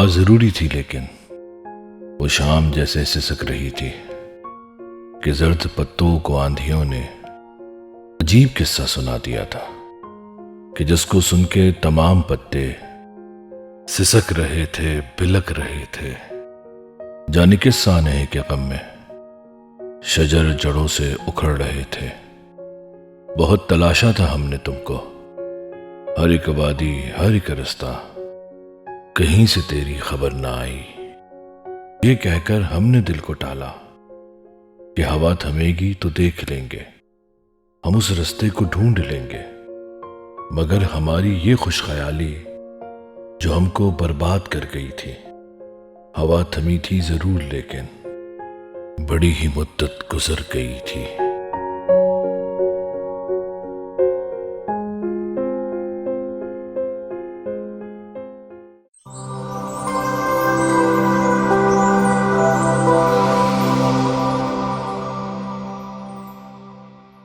हवा जरूरी थी, लेकिन वो शाम जैसे सिसक रही थी कि जर्द पत्तों को आंधियों ने अजीब किस्सा सुना दिया था कि जिसको सुन के तमाम पत्ते सिसक रहे थे, बिलक रहे थे। जाने किस सानहे के गम में शजर जड़ों से उखड़ रहे थे। बहुत तलाशा था हमने तुमको, हर एक वादी, हर एक रास्ता, कहीं से तेरी खबर ना आई। ये कहकर हमने दिल को टाला कि हवा थमेगी तो देख लेंगे, हम उस रास्ते को ढूंढ लेंगे। मगर हमारी ये खुश ख्याली जो हमको बर्बाद कर गई थी, हवा थमी थी जरूर, लेकिन बड़ी ही मुद्दत गुजर गई थी।